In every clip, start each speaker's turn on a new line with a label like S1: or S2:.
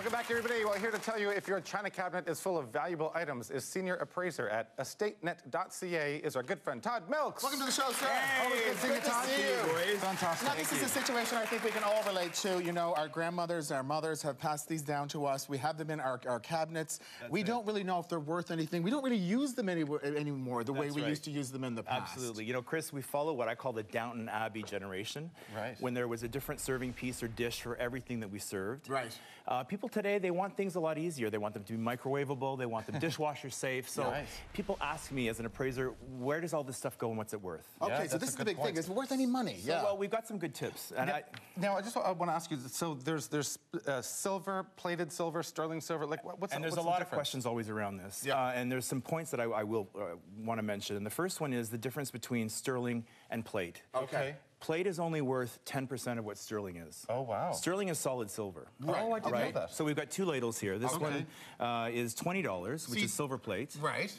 S1: Welcome back, everybody. Well, here to tell you if your china cabinet is full of valuable items is senior appraiser at EstateNet.ca is our good friend Todd Milks.
S2: Welcome to the show, sir.
S1: Hey,
S2: always good seeing you, Todd.
S1: see you. Fantastic.
S2: Now, this is a situation I think we can all relate to. You know, our grandmothers, our mothers have passed these down to us. We have them in our cabinets. We don't really know if they're worth anything. We don't really use them anymore the way we used to use them in the past.
S3: Absolutely. You know, Chris, we follow what I call the Downton Abbey generation.
S1: Right.
S3: When there was a different serving piece or dish for everything that we served.
S2: Right.
S3: People today, they want things a lot easier. They want them to be microwavable. They want them dishwasher safe. So people ask me as an appraiser, where does all this stuff go and what's it worth?
S2: Okay, so this is the big thing. Is it worth any money?
S3: So, well, we've got some good tips. And
S1: now, I want to ask you, so there's silver, plated silver, sterling silver, like what's
S3: And there's
S1: what's
S3: a lot of questions always around this. And there's some points that I will want to mention. And the first one is the difference between sterling and plate.
S1: Okay.
S3: Plate is only worth 10% of what sterling is.
S1: Oh, wow.
S3: Sterling is solid silver.
S1: Right. Oh, I didn't know that.
S3: So we've got two ladles here. This one is $20, which is silver plate.
S2: Right.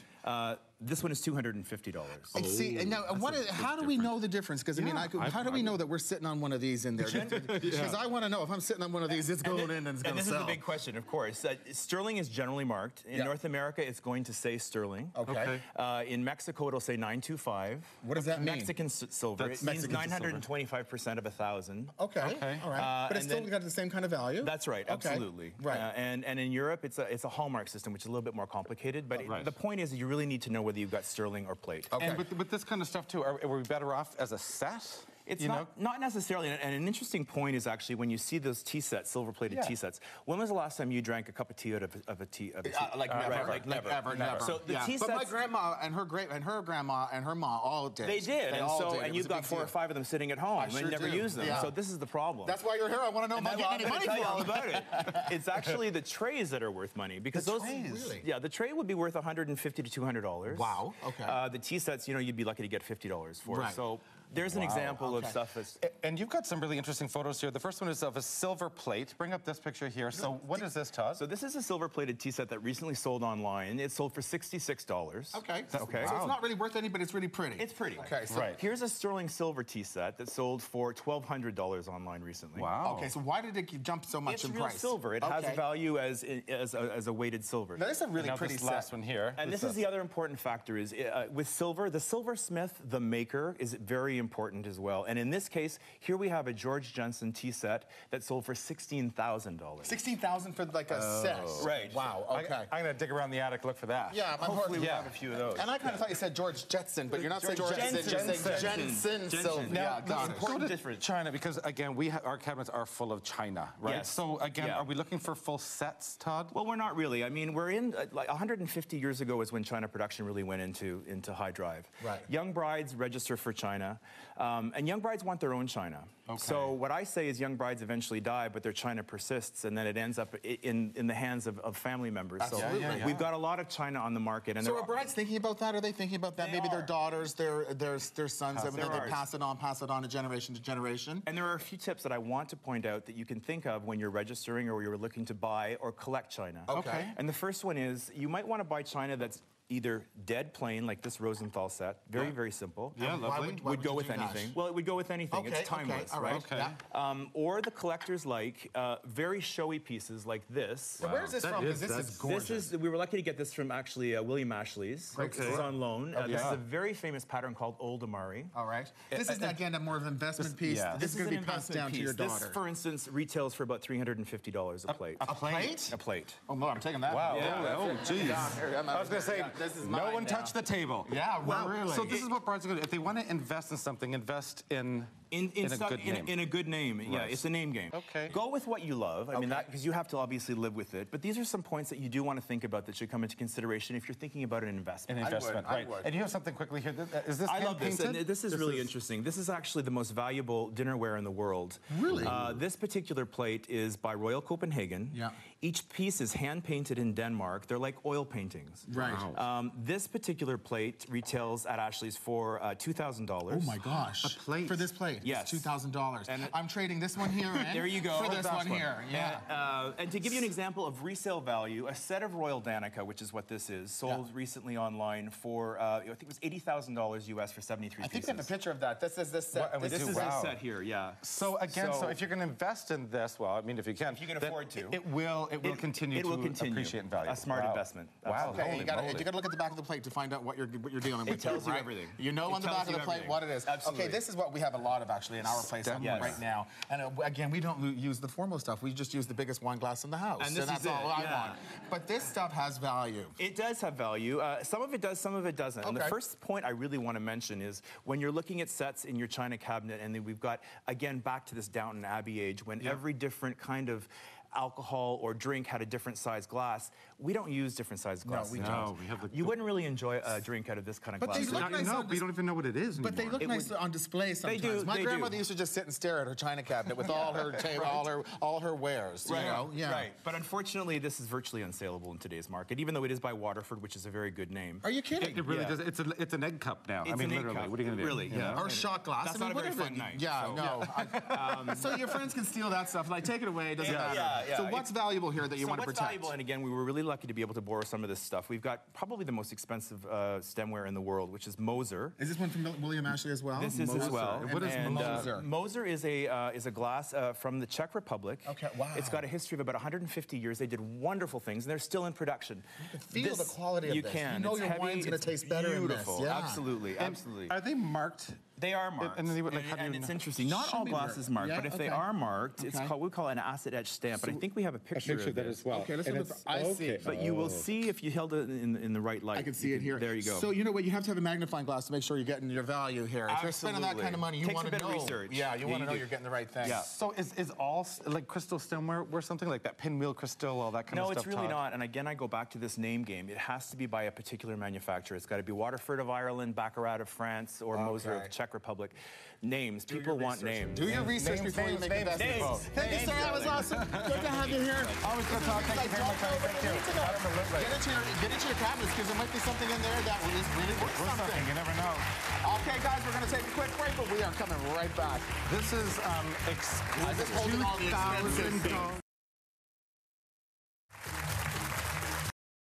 S3: This one is $250.
S2: And see, and now, how do we know the difference? Because, I mean, how do we know that we're sitting on one of these in there? Because I want to know if I'm sitting on one of these, it's going in and it's going to sell.
S3: And this is the big question, of course. Sterling is generally marked. In North America, it's going to say sterling.
S2: Okay.
S3: In Mexico, it'll say 925.
S2: What does that mean?
S3: Mexican silver. It means 925% of 1,000.
S2: Okay. All right. But it's still got the same kind of value?
S3: That's right. Absolutely.
S2: Right.
S3: And in Europe, it's a hallmark system, which is a little bit more complicated. But the point is that you really need to know whether you've got sterling or plate.
S1: Okay. And with this kind of stuff, too, are we better off as a set?
S3: It's not necessarily, and an interesting point is actually when you see those tea sets, silver-plated tea sets. When was the last time you drank a cup of tea out of a tea?
S2: Like never.
S3: Right, like never.
S2: So the tea sets. But my grandma and her grandma and her mom all did.
S3: They did, and you've got 4 or 5 of them sitting at home and never use them. So this is the problem.
S2: That's why you're here. I want to know about getting any money for
S3: all about it. It's actually the trays that are worth money because those.
S2: Really?
S3: Yeah, the tray would be worth $150 to $200.
S2: Wow. Okay.
S3: The tea sets, you'd be lucky to get $50 for.
S2: Right.
S3: So there's an example of stuff that's.
S1: And you've got some really interesting photos here. The first one is of a silver plate. Bring up this picture here. So what is this, Todd?
S3: So this is a silver-plated tea set that recently sold online. It sold for $66.
S2: Okay.
S3: Okay.
S2: So it's not really worth any, but it's really pretty.
S3: It's pretty.
S2: Okay. So
S3: here's a sterling silver tea set that sold for $1,200 online recently.
S1: Wow.
S2: Okay. So why did it jump so much in price?
S3: It's real silver. It has value as a weighted silver.
S2: Now, this is a really pretty
S1: this last one here.
S3: And this is the other important factor is with silver, the silversmith, the maker, is very important as well. And in this case, here we have a George Jensen tea set that sold for $16,000.
S2: $16,000 for like a set.
S3: Right.
S2: Wow. Okay.
S1: I'm going to dig around the attic, look for that.
S2: Yeah.
S3: Hopefully we have a few of those.
S2: And I kind of thought you said George Jetson, but you're not saying George Jetson. You're saying Jensen silver.
S1: Now,
S2: got it.
S1: Go to China because, again, our cabinets are full of china, right?
S3: Yes.
S1: So, again, are we looking for full sets, Todd?
S3: Well, we're not really. I mean, we're in, like 150 years ago is when China production really went into high drive.
S2: Right.
S3: Young brides register for China, and young brides want their own china.
S1: Okay.
S3: So what I say is young brides eventually die, but their china persists, and then it ends up in the hands of family members.
S2: Absolutely.
S3: So we've got a lot of china on the market. And
S2: so are brides thinking about that? Are they thinking about that? Maybe their daughters, their sons, they pass it on to generation to generation?
S3: And there are a few tips that I want to point out that you can think of when you're registering or you're looking to buy or collect china.
S2: Okay.
S3: And the first one is you might want to buy china that's either dead plain, like this Rosenthal set, very simple.
S1: Yeah, lovely.
S3: Would go with anything. Well, it would go with anything. It's timeless, right?
S1: Okay.
S3: Or the collectors like very showy pieces like this.
S2: Wow. Where's this from? Because this is gorgeous.
S3: We were lucky to get this from actually William Ashley's.
S1: Okay.
S3: This is on loan. This is a very famous pattern called Old Amari.
S2: All right. This is, again, a more of an investment piece.
S1: Yeah.
S2: This is going to be passed down to your daughter.
S3: This, for instance, retails for about $350 a plate.
S2: A plate?
S3: A plate.
S2: Oh, no, I'm taking that.
S1: Wow.
S3: Yeah.
S1: Oh, geez.
S2: I
S1: was going to say, no one touch the table.
S2: Yeah, well, really.
S1: So this is what brides are going to do. If they want to invest in something, invest in a good name.
S3: Yeah, it's a name game.
S1: Okay.
S3: Go with what you love. I mean, that because you have to obviously live with it. But these are some points that you do want to think about that should come into consideration if you're thinking about an investment.
S1: Right. And you have something quickly here. Is this
S3: I love this.
S1: hand-painted?
S3: And this is really interesting. This is actually the most valuable dinnerware in the world.
S2: Really?
S3: This particular plate is by Royal Copenhagen.
S2: Yeah.
S3: Each piece is hand-painted in Denmark. They're like oil paintings.
S2: Right.
S1: Wow.
S3: This particular plate retails at Ashley's for $2,000.
S2: Oh my gosh.
S1: A plate.
S2: For this plate.
S3: Yes.
S2: It's $2,000.
S3: And
S2: I'm trading this one here in
S3: there you go.
S2: for this one here. Yeah.
S3: And to give you an example of resale value, a set of Royal Danica, which is what this is, sold recently online for, I think it was $80,000 US for 73
S2: I think
S3: pieces.
S2: we have a picture of that. This is this set.
S3: This is this set here, yeah.
S1: So again, so if you're going to invest in this, well, I mean, if you can,
S3: afford to,
S1: it will continue to appreciate in value.
S3: A smart investment.
S1: Wow.
S2: Okay, you got to look at the back of the plate to find out what you're dealing with.
S3: It tells you
S2: right?
S3: everything.
S2: You know on the back of the plate what it is.
S3: Absolutely.
S2: Okay, this is what we have a lot of actually in our place right now. And again, we don't use the formal stuff. We just use the biggest wine glass in the house.
S3: And that's
S2: all I want. But this stuff has value.
S3: It does have value. Some of it does, some of it doesn't.
S2: Okay.
S3: And the first point I really want to mention is when you're looking at sets in your china cabinet, and then we've got, again, back to this Downton Abbey age, when every different kind of alcohol or drink had a different size glass. We don't use different size glasses.
S2: No, we don't.
S1: We have the
S3: You wouldn't really enjoy a drink out of this kind of glass.
S2: They look nice
S1: no, we don't even know what it is anymore.
S2: But they look nice on display sometimes.
S3: They do.
S2: My grandmother used to just sit and stare at her china cabinet with all her all her wares.
S3: Right.
S2: You know? Yeah.
S3: Right. But unfortunately, this is virtually unsaleable in today's market, even though it is by Waterford, which is a very good name.
S2: Are you kidding?
S1: It really does. It's an egg cup now. I mean, literally.
S3: Cup.
S1: What are you going to do?
S3: Really? Yeah.
S2: Or shot glass.
S3: That's not a very fun night.
S2: Yeah,
S3: so.
S2: no. So your friends can steal that stuff. Like, take it away. It doesn't matter.
S3: Yeah.
S2: So what's valuable here that you want to protect?
S3: What's valuable, and again, we were really lucky to be able to borrow some of this stuff. We've got probably the most expensive stemware in the world, which is Moser.
S2: Is this one from William Ashley as well?
S3: This is as well.
S2: What is Moser?
S3: Moser is a glass from the Czech Republic.
S2: Okay, wow.
S3: It's got a history of about 150 years. They did wonderful things, and they're still in production.
S2: You can feel the quality of
S3: you
S2: this.
S3: Can.
S2: You know
S3: it's
S2: your
S3: heavy,
S2: wine's going to taste better
S3: beautiful.
S2: in this. Yeah.
S3: Absolutely, absolutely.
S1: Are they marked?
S3: They are marked.
S1: And
S3: it's interesting. Not all glasses marked, but if they are marked, it's called, we call it an acid etched stamp. But I think we have a picture of
S1: that
S3: this.
S1: as well.
S2: Okay, let's look at I see it.
S3: But you will see if you held it in the right light.
S2: I can see it here.
S3: There you go.
S2: So you know what? You have to have a magnifying glass to make sure you're getting your value here. If you're spending that kind of money, you want to know.
S3: Takes a bit of research.
S2: Yeah, you want to know you're getting the right thing.
S3: Yeah.
S1: So is all like crystal stemware or something like that? Pinwheel crystal, all that kind of stuff?
S3: No, it's really
S1: Todd?
S3: not. And again, I go back to this name game. It has to be by a particular manufacturer. It's got to be Waterford of Ireland, Baccarat of France, or Moser of the Czech Republic. Names. People want names.
S2: Do your research before you make investments. Thank you, sir. That was awesome. Good to have you here.
S1: Always good talk. Thank you very much. Thank you.
S2: Get into your cabinets because there might be something in there that is really worth something.
S1: You never know.
S2: Okay, guys, we're going to take a quick break, but we are coming right back.
S1: This is exclusive.
S2: I'm just holding all the expensive things.